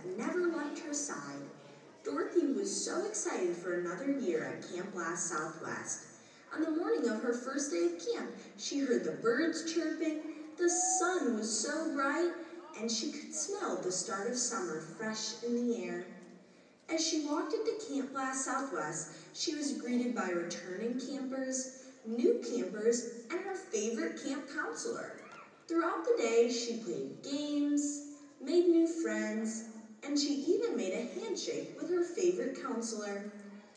that never left her side. Dorothy was so excited for another year at Camp Last Southwest. On the morning of her first day of camp, she heard the birds chirping, the sun was so bright, and she could smell the start of summer fresh in the air. As she walked into Camp Last Southwest, she was greeted by returning campers, new campers, and her favorite camp counselor. Throughout the day, she played games, made new friends, and she even made a handshake with her favorite counselor.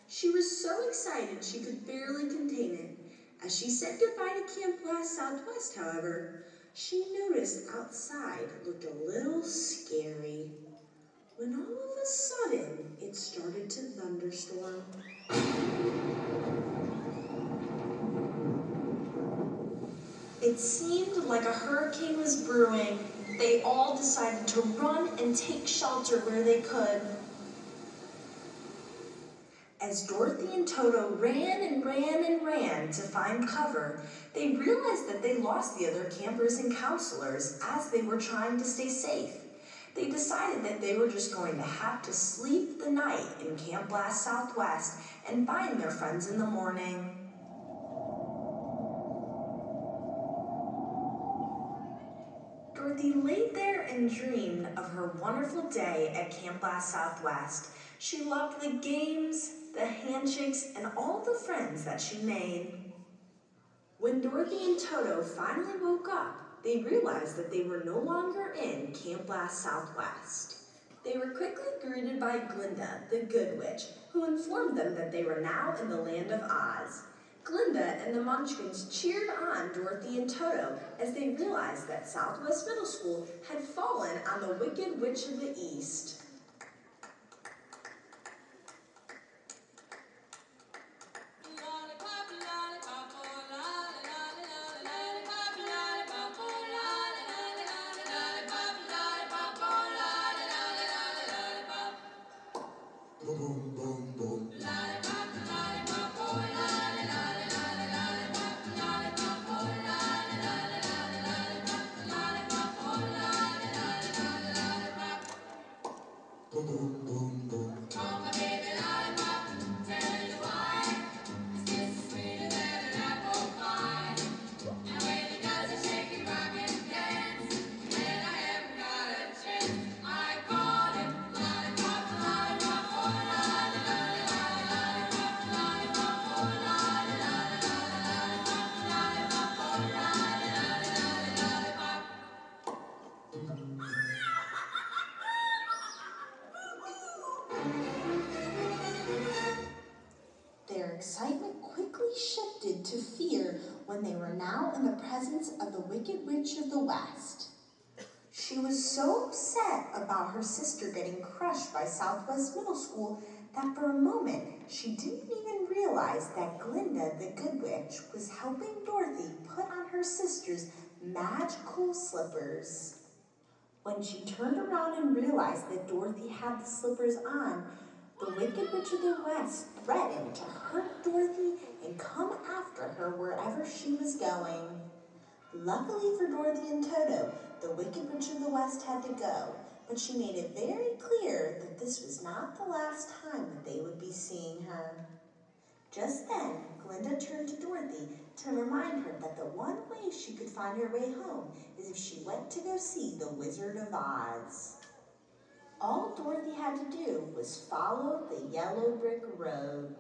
She was so excited she could barely contain it. As she said goodbye to Camp Last Southwest, however, she noticed outside looked a little scary. When all of a sudden, it started to thunderstorm. It seemed like a hurricane was brewing. They all decided to run and take shelter where they could. As Dorothy and Toto ran and ran and ran to find cover, they realized that they lost the other campers and counselors as they were trying to stay safe. They decided that they were just going to have to sleep the night in Camp Last Southwest and find their friends in the morning. Dorothy laid there and dreamed of her wonderful day at Camp Last Southwest. She loved the games, the handshakes, and all the friends that she made. When Dorothy and Toto finally woke up, they realized that they were no longer in Camp Last Southwest. They were quickly greeted by Glinda, the Good Witch, who informed them that they were now in the land of Oz. Glinda and the Munchkins cheered on Dorothy and Toto as they realized that Southwest Middle School had fallen on the Wicked Witch of the East. Their excitement quickly shifted to fear when they were now in the presence of the Wicked Witch of the West. She was so upset about her sister getting crushed by Southwest Middle School that for a moment she didn't even realize that Glinda, the Good Witch, was helping Dorothy put on her sister's magical slippers. When she turned around and realized that Dorothy had the slippers on, the Wicked Witch of the West threatened to hurt Dorothy and come after her wherever she was going. Luckily for Dorothy and Toto, the Wicked Witch of the West had to go, but she made it very clear that this was not the last time that they would be seeing her. Just then, Glinda turned to Dorothy to remind her that the one way she could find her way home is if she went to go see the Wizard of Oz. All Dorothy had to do was follow the yellow brick road.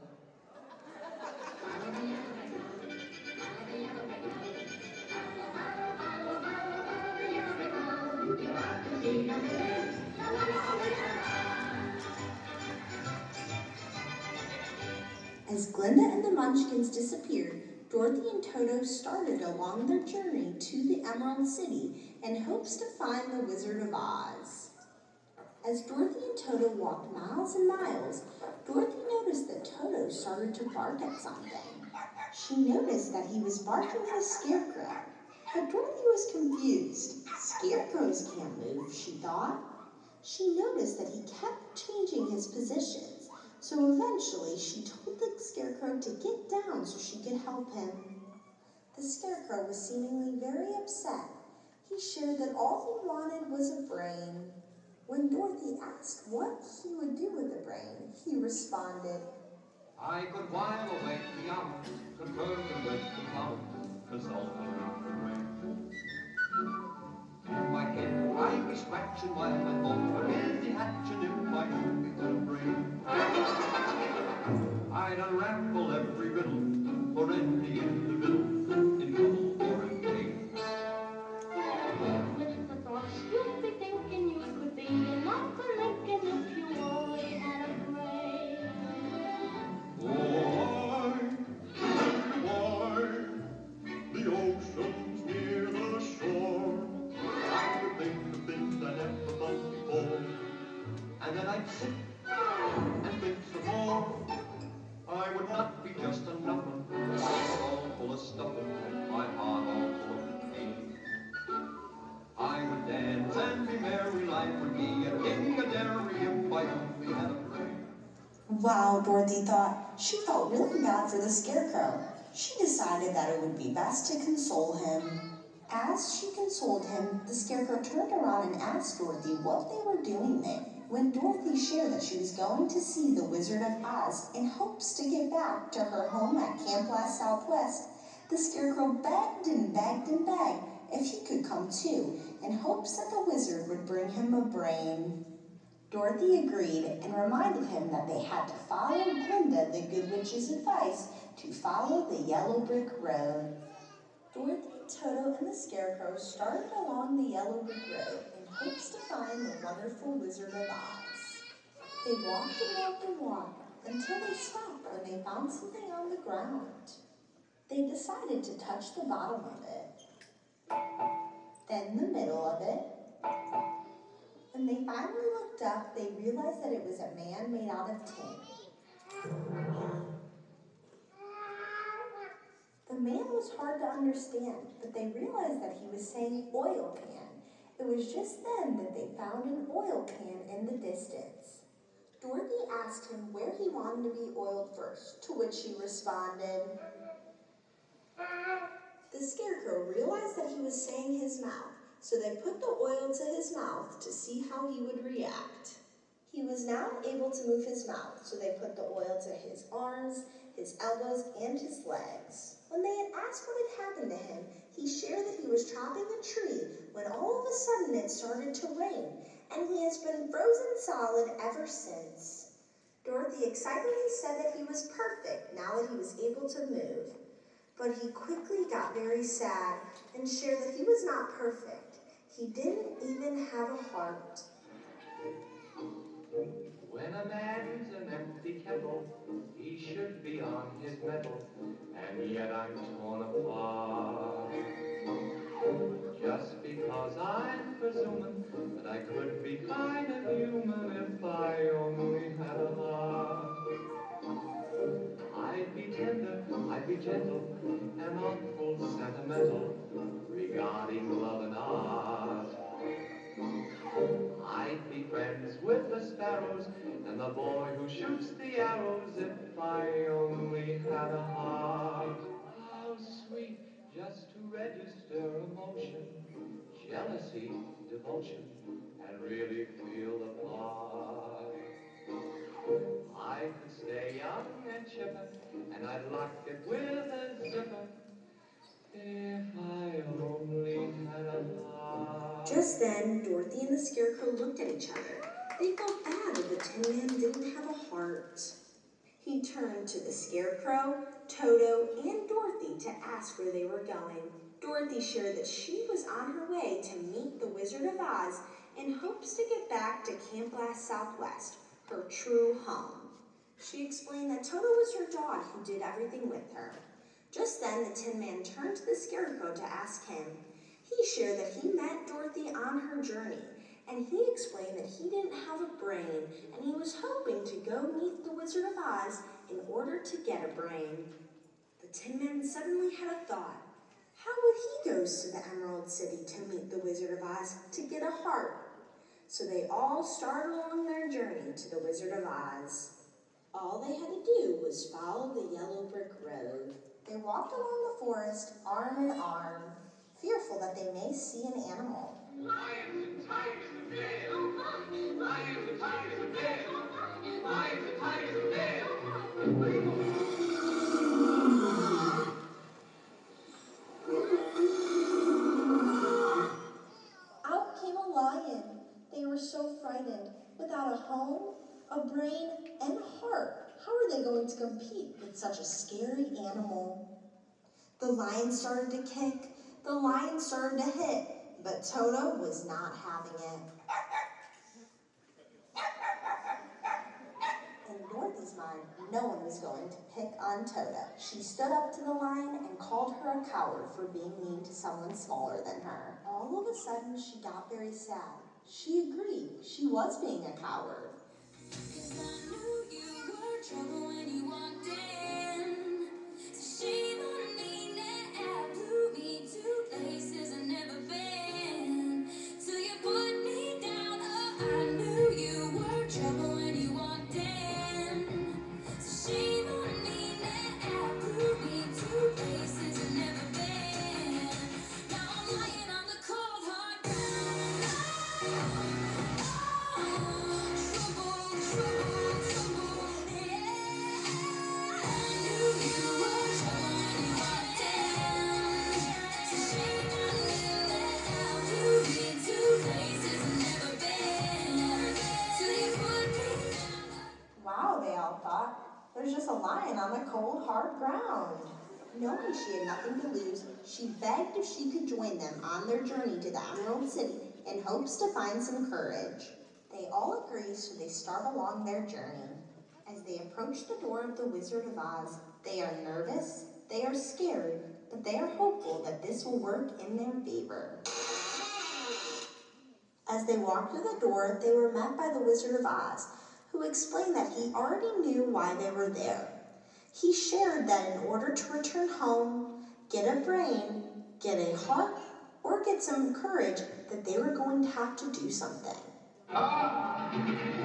As Glinda and the Munchkins disappeared, Dorothy and Toto started along their journey to the Emerald City in hopes to find the Wizard of Oz. As Dorothy and Toto walked miles and miles, Dorothy noticed that Toto started to bark at something. She noticed that he was barking at a scarecrow, but Dorothy was confused. Scarecrows can't move, she thought. She noticed that he kept changing his positions, so eventually she told the scarecrow to get down so she could help him. The scarecrow was seemingly very upset. He shared that all he wanted was a brain. When Dorothy asked what he would do with the brain, he responded, I could while away the hours, confer them with the flowers, consult them with the rain. In my head I'd be scratching while my thoughts were busy hatching if I only had a brain. I'd unravel every riddle for any individual in trouble or in pain. With the thoughts you'd be thinking you could be another Lincoln if you only had a brain. Oh, I wonder why the ocean's near the shore. I could think of things I never thought before, and then I'd sit and think some more. I would not be just a number, my head all full of stubble, my heart all full of pain. I would dance and be merry, life would be a ding-a-dairy if I only had a brain. Wow, Dorothy thought. She felt really bad for the Scarecrow. She decided that it would be best to console him. As she consoled him, the Scarecrow turned around and asked Dorothy what they were doing there. When Dorothy shared that she was going to see the Wizard of Oz in hopes to get back to her home at Camp Last Southwest, the Scarecrow begged and begged and begged if he could come too, in hopes that the wizard would bring him a brain. Dorothy agreed and reminded him that they had to follow Glinda, the Good Witch's advice to follow the yellow brick road. Dorothy, Toto, and the Scarecrow started along the yellow brick road in hopes to find the wonderful Wizard of Oz. They walked and walked and walked until they stopped when they found something on the ground. They decided to touch the bottom of it, then the middle of it. When they finally looked up, they realized that it was a man made out of tin. The man was hard to understand, but they realized that he was saying oil can. It was just then that they found an oil can in the distance. Dorothy asked him where he wanted to be oiled first, to which he responded. The Scarecrow realized that he was saying his mouth, so they put the oil to his mouth to see how he would react. He was now able to move his mouth, so they put the oil to his arms, his elbows, and his legs. When they had asked what had happened to him, he shared that he was chopping a tree when all of a sudden it started to rain, and he has been frozen solid ever since. Dorothy excitedly said that he was perfect now that he was able to move. But he quickly got very sad and shared that he was not perfect. He didn't even have a heart. When a man's an empty kettle, he should be on his mettle, and yet I'm torn apart. Just because I'm presuming that I could be kind of human if I only had a heart. I'd be tender, I'd be gentle, and awful sentimental regarding love and art. I'd be friends with the sparrows and the boy who shoots the arrows if I only had a heart. How sweet just to register emotion, jealousy, devotion, and really feel the part. I could stay young and chipper, and I'd lock it with a zipper if I only had a heart. Just then, Dorothy and the Scarecrow looked at each other. They felt bad that the Tin Man didn't have a heart. He turned to the Scarecrow, Toto, and Dorothy to ask where they were going. Dorothy shared that she was on her way to meet the Wizard of Oz in hopes to get back to Camp Last Southwest, her true home. She explained that Toto was her dog who did everything with her. Just then, the Tin Man turned to the Scarecrow to ask him. He shared that he met Dorothy on her journey, and he explained that he didn't have a brain, and he was hoping to go meet the Wizard of Oz in order to get a brain. The Tin Man suddenly had a thought. How would he go to the Emerald City to meet the Wizard of Oz to get a heart? So they all started along their journey to the Wizard of Oz. All they had to do was follow the yellow brick road. They walked along the forest, arm in arm, fearful that they may see an animal. Lions and tigers and bears, island without a home, a brain, and a heart. How are they going to compete with such a scary animal? The lion started to kick, the lion started to hit, but Toto was not having it. In Dorothy's mind, no one was going to pick on Toto. She stood up to the lion and called her a coward for being mean to someone smaller than her. All of a sudden, she got very sad. She agreed she was being a coward. 'Cause I knew you were trouble when you walked in. So shame on me now, blew me to places I've never been. So you put me down, oh, I knew you were trouble when you walked in. So shame on me now, blew me to places I've never been. Now I'm lying on the cold hard ground. Wow, they all thought. There's just a lion on the cold, hard ground. Knowing she had nothing to lose, she begged if she could join them on their journey to the Emerald City in hopes to find some courage. They all agree, so they start along their journey. As they approach the door of the Wizard of Oz, they are nervous, they are scared, but they are hopeful that this will work in their favor. As they walked through the door, they were met by the Wizard of Oz, who explained that he already knew why they were there. He shared that in order to return home, get a brain, get a heart, or get some courage, that they were going to have to do something. Ah,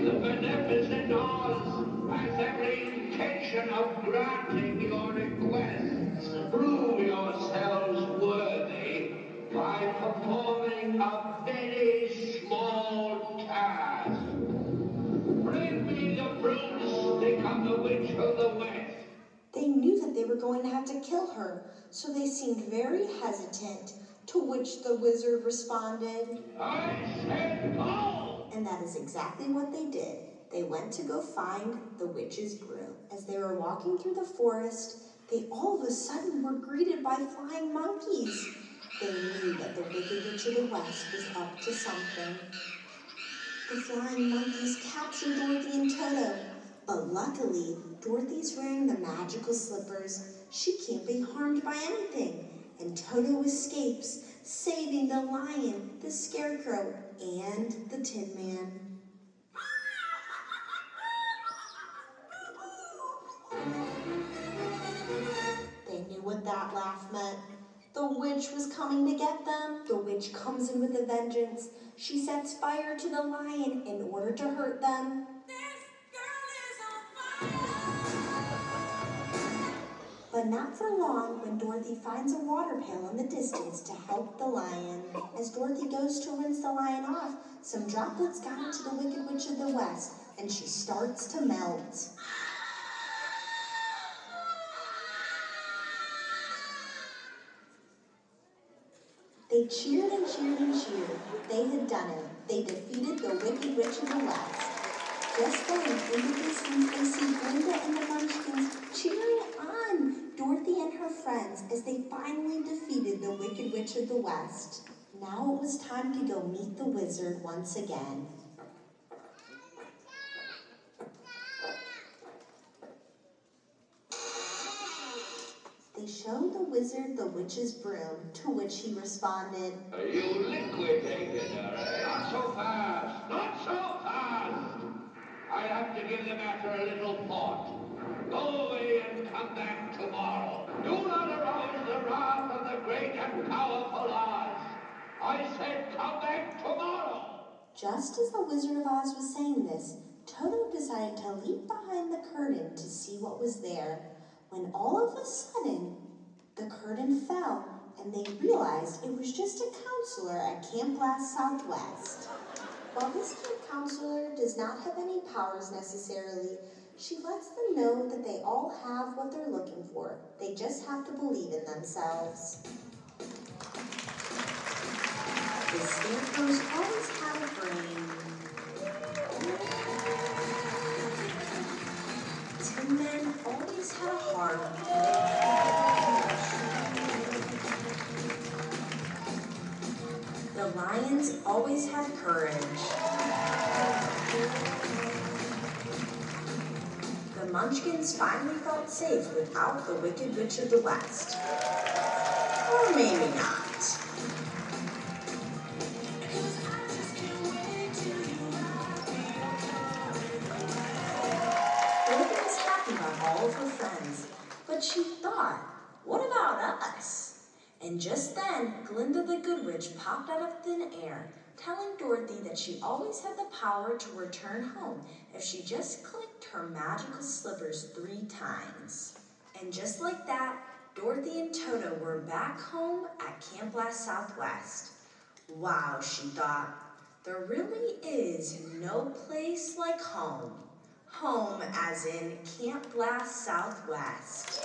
the beneficent Oz has every intention of granting your requests. Prove yourselves worthy by performing a very small task. Bring me the broomstick of the Witch of the West. They knew that they were going to have to kill her, so they seemed very hesitant, to which the wizard responded, I said go! and that is exactly what they did. They went to go find the witch's broom. As they were walking through the forest, they all of a sudden were greeted by flying monkeys. They knew that the Wicked Witch of the West was up to something. The flying monkeys captured Dorothy and Toto, but luckily, Dorothy's wearing the magical slippers. She can't be harmed by anything, and Toto escapes, saving the lion, the scarecrow, and the Tin Man. They knew what that laugh meant. The witch was coming to get them. The witch comes in with a vengeance. She sets fire to the lion in order to hurt them. But not for long when Dorothy finds a water pail in the distance to help the lion. As Dorothy goes to rinse the lion off, some droplets got into the Wicked Witch of the West, and she starts to melt. They cheered and cheered and cheered. They had done it. They defeated the Wicked Witch of the West. Just then, in the distance, they see Glinda and the Munchkins cheering on Dorothy and her friends as they finally defeated the Wicked Witch of the West. Now it was time to go meet the wizard once again. They showed the wizard the witch's broom, to which he responded, You liquidated her, eh? Not so fast! Not so fast! I have to give the matter a little thought. Go away and come back tomorrow. Do not arouse the wrath of the great and powerful Oz. I said come back tomorrow. Just as the Wizard of Oz was saying this, Toto decided to leap behind the curtain to see what was there, when all of a sudden, the curtain fell and they realized it was just a counselor at Camp Glass Southwest. While this camp counselor does not have any powers necessarily, she lets them know that they all have what they're looking for. They just have to believe in themselves. The scarecrows always had a brain. always had a heart. The lions always had courage. The Munchkins finally felt safe without the Wicked Witch of the West. Or maybe not. Dorothy was happy about all of her friends, but she thought, what about us? And just then, Glinda the Good Witch popped out of thin air, telling Dorothy that she always had the power to return home if she just clicked her magical slippers 3 times. And just like that, Dorothy and Toto were back home at Camp Blast Southwest. Wow, she thought, there really is no place like home. Home as in Camp Blast Southwest.